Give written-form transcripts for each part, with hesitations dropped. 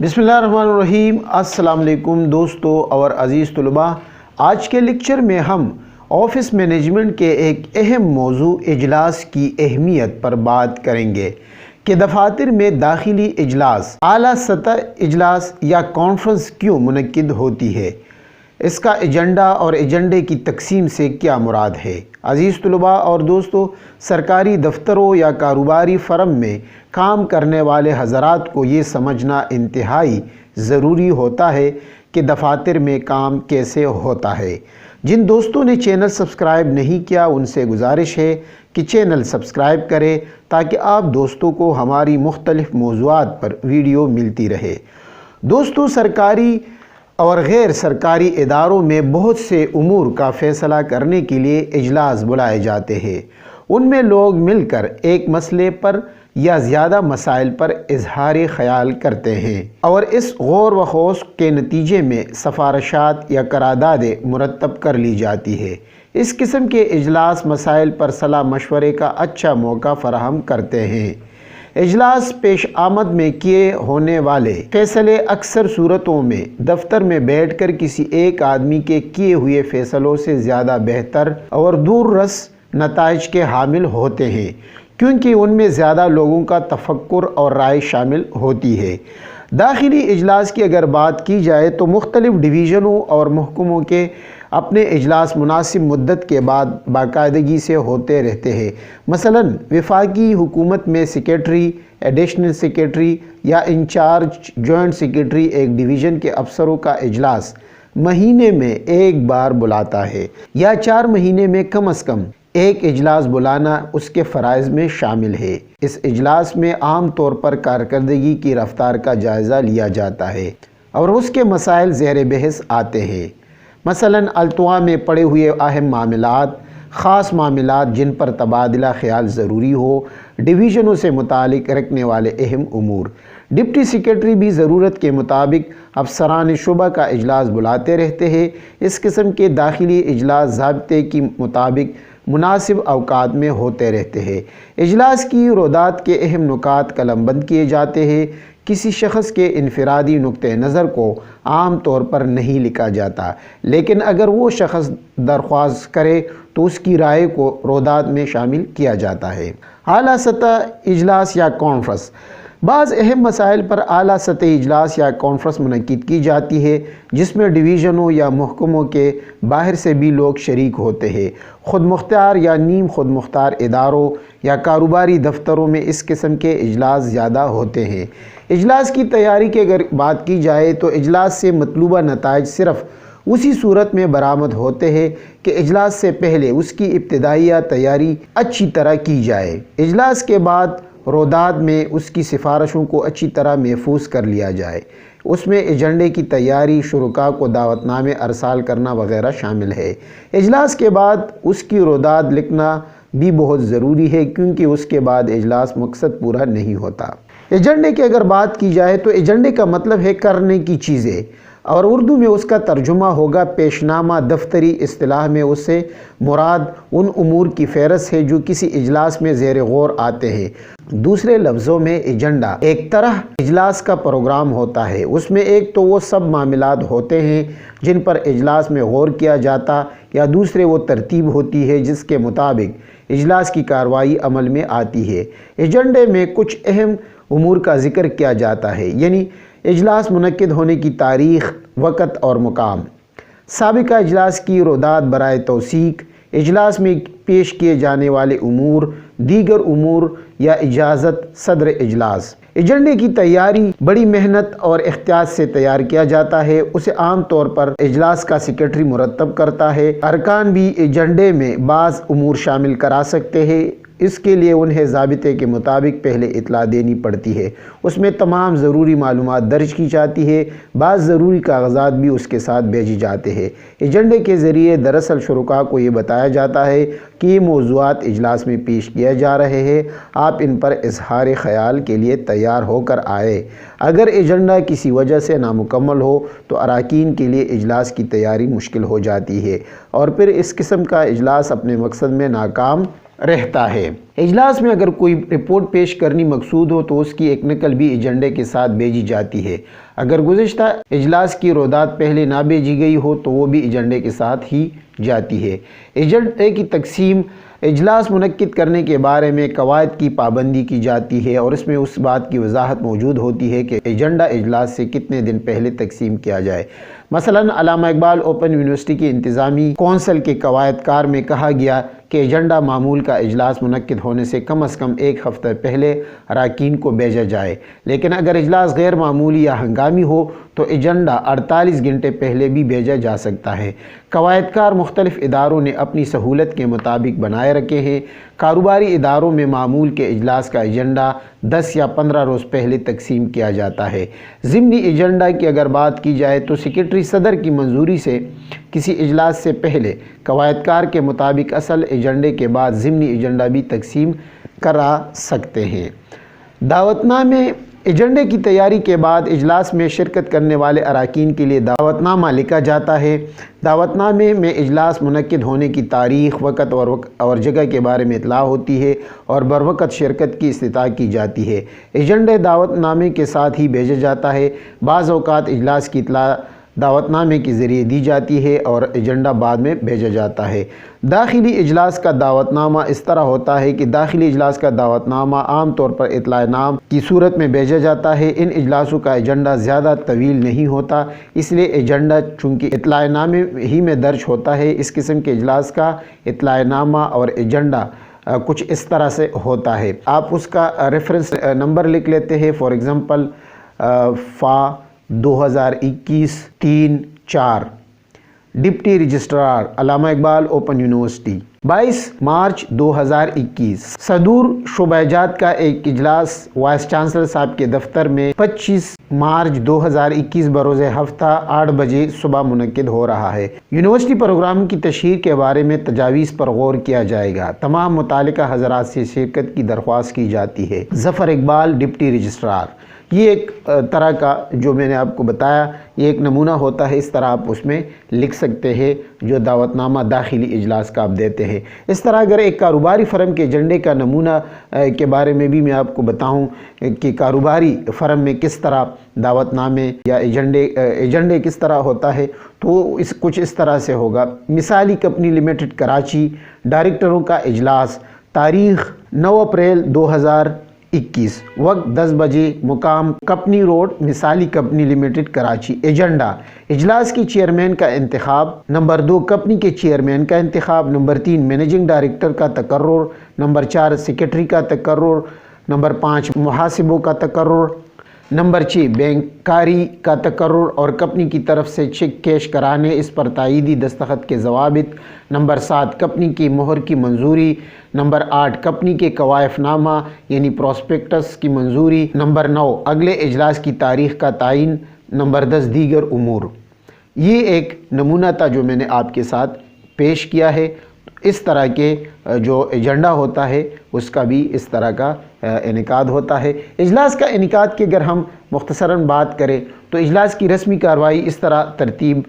बिस्मिल्लाहिर्रहमानिर्रहीम। अस्सलाम वालेकुम दोस्तों और अज़ीज़ तलबा, आज के लेक्चर में हम ऑफ़िस मैनेजमेंट के एक अहम मौजू इजलास की अहमियत पर बात करेंगे कि दफातर में दाखिली इजलास, आला सतह इजलास या कॉन्फ्रेंस क्यों मुनक्किद होती है, इसका एजेंडा और एजेंडे की तकसीम से क्या मुराद है। अज़ीज़ तलबा और दोस्तों, सरकारी दफ्तरों या कारोबारी फ़र्म में काम करने वाले हज़रात को ये समझना इंतहाई ज़रूरी होता है कि दफातर में काम कैसे होता है। जिन दोस्तों ने चैनल सब्सक्राइब नहीं किया उनसे गुजारिश है कि चैनल सब्सक्राइब करें ताकि आप दोस्तों को हमारी मुख्तलिफ़ मौज़ूआत पर वीडियो मिलती रहे। दोस्तों, सरकारी और गैर सरकारी इदारों में बहुत से उमूर का फ़ैसला करने के लिए इजलास बुलाए जाते हैं। उनमें लोग मिलकर एक मसले पर या ज़्यादा मसाइल पर इजहार ख़याल करते हैं और इस गौर व खोज के नतीजे में सिफारिशात या करारदादें मुरतब कर ली जाती है। इस किस्म के इजलास मसाइल पर सलाह मशवरे का अच्छा मौका फराहम करते हैं। इजलास पेश आमद में किए होने वाले फ़ैसले अक्सर सूरतों में दफ्तर में बैठकर किसी एक आदमी के किए हुए फ़ैसलों से ज़्यादा बेहतर और दूररस नताइज के हामिल होते हैं, क्योंकि उनमें ज़्यादा लोगों का तफक्कुर और राय शामिल होती है। दाखिली इजलास की अगर बात की जाए तो मुख्तलिफ़ डिवीज़नों और महकमों के अपने इजलास मुनासिब मुद्दत के बाद बाकायदगी से होते रहते हैं। मसलन वफाकी हुकूमत में सेक्रेटरी, एडिशनल सेक्रेटरी या इंचार्ज जॉइंट सेक्रेटरी एक डिवीज़न के अफसरों का इजलास महीने में एक बार बुलाता है या 4 महीने में कम अज़ कम एक इजलास बुलाना उसके फ़राइज़ में शामिल है। इस इजलास में आम तौर पर कारकर्दगी की रफ्तार का जायज़ा लिया जाता है और उसके मसाइल ज़ेर बहस आते हैं। मसलन अल्तवा में पड़े हुए अहम मामलात, ख़ास मामलात जिन पर तबादला ख्याल ज़रूरी हो, डिवीज़नों से मुतालिक रखने वाले अहम उमूर। डिप्टी सेक्रेटरी भी ज़रूरत के मुताबिक अफसरान शुबा का इजलास बुलाते रहते हैं। इस किस्म के दाखिली इजलास ज़ाब्ते के मुताबिक मुनासिब अवकात में होते रहते हैं। इजलास की रोदात के अहम नुकात कलमबंद किए जाते हैं। किसी शख्स के इनफरादी नुक्ते नज़र को आम तौर पर नहीं लिखा जाता, लेकिन अगर वो शख्स दरख्वास्त करे तो उसकी राय को रोदात में शामिल किया जाता है। आला सतह इजलास या कॉन्फ्रेंस। बाज़ अहम मसाइल पर आला सतह इजलास या कॉन्फ्रेंस मुनक्किद की जाती है, जिसमें डिवीज़नों या महकमों के बाहर से भी लोग शरीक होते हैं। खुद मुख्तार या नीम खुद मुख्तार इदारों या कारोबारी दफ्तरों में इस किस्म के इजलास ज़्यादा होते हैं। इजलास की तैयारी की अगर बात की जाए तो इजलास से मतलूबा नताइज सिर्फ़ उसी सूरत में बरामद होते हैं कि इजलास से पहले उसकी इब्तिदाइया तैयारी अच्छी तरह की जाए। इजलास के बाद रोदात में उसकी सिफारिशों को अच्छी तरह महफूज कर लिया जाए। उसमें एजेंडे की तैयारी, शुरका को दावतनामे अरसाल करना वगैरह शामिल है। इजलास के बाद उसकी रोदात लिखना भी बहुत ज़रूरी है, क्योंकि उसके बाद इजलास मकसद पूरा नहीं होता। एजेंडे की अगर बात की जाए तो एजेंडे का मतलब है करने की चीज़ें, और उर्दू में उसका तर्जुमा होगा पेशनामा। दफ्तरी इस्तिलाह में उससे मुराद उन उमूर की फ़हरिस्त है जो किसी इजलास में ज़ेर गौर आते हैं। दूसरे लफ्ज़ों में एजेंडा एक तरह इजलास का प्रोग्राम होता है। उसमें एक तो वो सब मामलात होते हैं जिन पर इजलास में गौर किया जाता, या दूसरे वो तरतीब होती है जिसके मुताबिक इजलास की कार्रवाई अमल में आती है। एजेंडे में कुछ अहम उमूर का ज़िक्र किया जाता है, यानी इजलास मुनक्किद होने की तारीख़, वक़्त और मुकाम, साबिक़ा इजलास की रोदात बराए तौसीक, इजलास में पेश किए जाने वाले उमूर, दीगर उमूर या इजाज़त सदर इजलास। एजेंडे की तैयारी बड़ी मेहनत और एहतियात से तैयार किया जाता है। उसे आम तौर पर इजलास का सेक्रेटरी मुरतब करता है। अरकान भी एजेंडे में बाज़ उमूर शामिल करा सकते हैं। इसके लिए उन्हें ज़ाबिते के मुताबिक पहले इतला देनी पड़ती है। उसमें तमाम ज़रूरी मालूमात दर्ज की जाती है। बाज़ ज़रूरी कागज़ात भी उसके साथ भेजे जाते हैं। एजेंडे के ज़रिए दरअसल शुरका को ये बताया जाता है कि ये मौज़ूआत इजलास में पेश किए जा रहे हैं, आप इन पर इजहार ख़याल के लिए तैयार होकर आए। अगर एजेंडा किसी वजह से नामुकम्मल हो तो अरकान के लिए इजलास की तैयारी मुश्किल हो जाती है और फिर इस किस्म का इजलास अपने मकसद में नाकाम رہتا ہے۔ اجلاس میں اگر کوئی رپورٹ پیش کرنی مقصود ہو تو اس کی ایک نقل بھی ایجنڈے کے ساتھ بھیجی جاتی ہے۔ اگر گزشتہ اجلاس کی روایت پہلے نہ بھیجی گئی ہو تو وہ بھی ایجنڈے کے ساتھ ہی جاتی ہے۔ ایجنڈے کی تقسیم: اجلاس منعقد کرنے کے بارے میں قواعد کی پابندی کی جاتی ہے اور اس میں اس بات کی وضاحت موجود ہوتی ہے کہ ایجنڈا اجلاس سے کتنے دن پہلے تقسیم کیا جائے۔ مثلاً علامہ اقبال اوپن یونیورسٹی کی انتظامی کونسل کے قواعد کار میں کہا گیا کہ ایجنڈا معمول کا اجلاس منعقد ہونے سے کم از کم ایک ہفتہ پہلے اراکین کو بھیجا جائے، لیکن اگر اجلاس غیر معمولی یا ہنگامی ہو تو ایجنڈا 48 گھنٹے پہلے بھی بھیجا جا سکتا ہے۔ قواعد کار مختلف اداروں نے اپنی سہولت کے مطابق بنائے رکھے ہیں۔ کاروباری اداروں میں معمول کے اجلاس کا ایجنڈا 10 یا 15 روز پہلے تقسیم کیا جاتا ہے۔ ضمنی ایجنڈا کی اگر بات کی جائے تو سیکریٹری صدر کی منظوری سے کسی اجلاس سے پہلے قواعد کار کے مطابق اصل ایجنڈے کے بعد ضمنی ایجنڈا بھی تقسیم کرا سکتے ہیں۔ دعوت نامے: ایجنڈے کی تیاری کے بعد اجلاس میں شرکت کرنے والے اراکین کے لیے دعوت نامہ لکھا جاتا ہے۔ دعوت نامے میں اجلاس منعقد ہونے کی تاریخ، وقت اور جگہ کے بارے میں اطلاع ہوتی ہے اور بروقت شرکت کی استطاع کی جاتی ہے۔ ایجنڈے دعوت نامے کے ساتھ ہی بھیجا جاتا ہے۔ بعض اوقات اجلاس کی اطلاع دعوت نامے کے ذریعے دی جاتی ہے اور ایجنڈا بعد میں بھیجا جاتا ہے۔ داخلی اجلاس کا دعوت نامہ اس طرح ہوتا ہے کہ داخلی اجلاس کا دعوت نامہ عام طور پر اطلاع نام کی صورت میں بھیجا جاتا ہے۔ ان اجلاسوں کا ایجنڈا زیادہ طویل نہیں ہوتا، اس لیے ایجنڈا چونکہ اطلاع نامے ہی میں درج ہوتا ہے۔ اس قسم کے اجلاس کا اطلاع نامہ اور ایجنڈا کچھ اس طرح سے ہوتا ہے۔ آپ اس کا ریفرنس نمبر لکھ لیتے ہیں، فار ایگزامپل فا 2021-3-4 ڈپٹی رجسٹرار علامہ اقبال اوپن یونیورسٹی 22 مارچ 2021 صدور شعبہ جات کا ایک اجلاس وائس چانسلر صاحب کے دفتر میں 25 مارچ 2021 بروز ہفتہ 8 بجے صبح منعقد ہو رہا ہے۔ یونیورسٹی پروگرام کی تشہیر کے بارے میں تجاویز پر غور کیا جائے گا۔ تمام متعلقہ حضرات سے شرکت کی درخواست کی جاتی ہے۔ ظفر اقبال ڈپٹی رجسٹرار۔ یہ ایک طرح کا جو میں نے آپ کو بتایا یہ ایک نمونہ ہوتا ہے، اس طرح آپ اس میں لکھ سکتے ہیں جو دعوت نامہ داخلی اجلاس کا آپ دیتے ہیں۔ اس طرح اگر ایک کاروباری فرم کے ایجنڈے کا نمونہ کے بارے میں بھی میں آپ کو بتاؤں کہ کاروباری فرم میں کس طرح دعوت نامے یا ایجنڈے کس طرح ہوتا ہے تو کچھ اس طرح سے ہوگا۔ مثالی کمپنی لمیٹڈ کراچی ڈائریکٹروں کا اجلاس، تاریخ 9 اپریل 2021، وقت 10 بجے، مقام کمپنی روڈ، مثالی کمپنی لمیٹڈ کراچی۔ ایجنڈا: اجلاس کی چیئرمین کا انتخاب، نمبر 2 کمپنی کے چیئرمین کا انتخاب، نمبر 3 مینیجنگ ڈائریکٹر کا تقرر، نمبر 4 سیکریٹری کا تقرر، نمبر 5 محاسبوں کا تقرر، نمبر 6 بینکاری کا تقرر اور کمپنی کی طرف سے چیک کیش کرانے، اس پر تائیدی دستخط کے ضوابط، نمبر 7 کمپنی کی مہر کی منظوری، نمبر 8 کمپنی کے کوائف نامہ یعنی پراسپیکٹس کی منظوری، نمبر 9 اگلے اجلاس کی تاریخ کا تعین، نمبر 10 دیگر امور۔ یہ ایک نمونہ تھا جو میں نے آپ کے ساتھ پیش کیا ہے۔ اس طرح کے جو ایجنڈا ہوتا ہے اس کا بھی اس طرح کا انعقاد ہوتا ہے۔ اجلاس کا انعقاد کی اگر ہم مختصراً بات کریں تو اجلاس کی رسمی کارروائی اس طرح ترتیب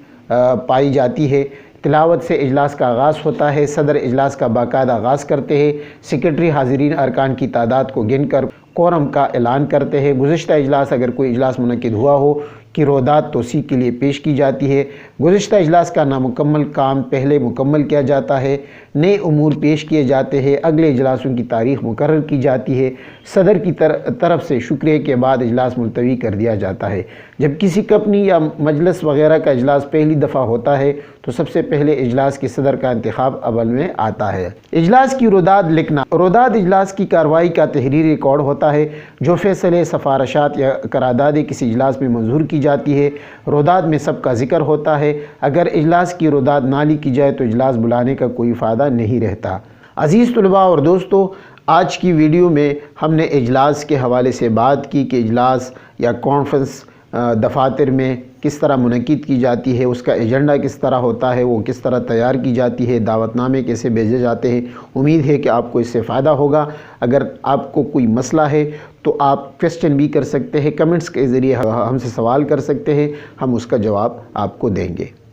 پائی جاتی ہے۔ تلاوت سے اجلاس کا آغاز ہوتا ہے۔ صدر اجلاس کا باقاعدہ آغاز کرتے ہیں۔ سیکریٹری حاضرین ارکان کی تعداد کو گن کر کورم کا اعلان کرتے ہیں۔ گزشتہ اجلاس اگر کوئی اجلاس منعقد ہوا ہو کی روایت توثیق کے لیے پیش کی جاتی ہے۔ گزشتہ اجلاس کا نامکمل کام پہلے مکمل کیا جاتا ہے۔ نئے امور پیش کیے جاتے ہیں۔ اگلے اجلاسوں کی تاریخ مقرر کی جاتی ہے۔ صدر کی طرف سے شکریہ کے بعد اجلاس ملتوی کر دیا جاتا ہے۔ جب کسی کمپنی یا مجلس وغیرہ کا اجلاس پہلی دفعہ ہوتا ہے تو سب سے پہلے اجلاس کے صدر کا انتخاب عمل میں آتا ہے۔ اجلاس کی روایت لکھنا: روایت اجلاس کی کارروائی کا تحریری ریکارڈ ہوتا ہے جو فیصلے، سفارشات یا قراردادیں کسی اجلاس میں منظور کی جاتی ہے۔ روایت میں سب کا ذکر ہوتا ہے۔ اگر اجلاس کی روایت نہ لکھی جائے تو اجلاس بلانے کا کوئی فائدہ نہیں رہتا۔ عزیز طلباء اور دوستو، آج کی ویڈیو میں ہم نے اجلاس کے حوالے سے بات کی کہ اجلاس یا کانفرنس دفاتر میں کس طرح منعقد کی جاتی ہے، اس کا ایجنڈا کس طرح ہوتا ہے، وہ کس طرح تیار کی جاتی ہے، دعوت نامے کیسے بھیجے جاتے ہیں۔ امید ہے کہ آپ کو اس سے فائدہ ہوگا۔ اگر آپ کو کوئی مسئلہ ہے تو آپ کویسچن بھی کر سکتے ہیں، کمنٹس کے ذریعے ہم سے سوال کر سکتے ہیں، ہم اس کا جواب آپ کو دیں گے۔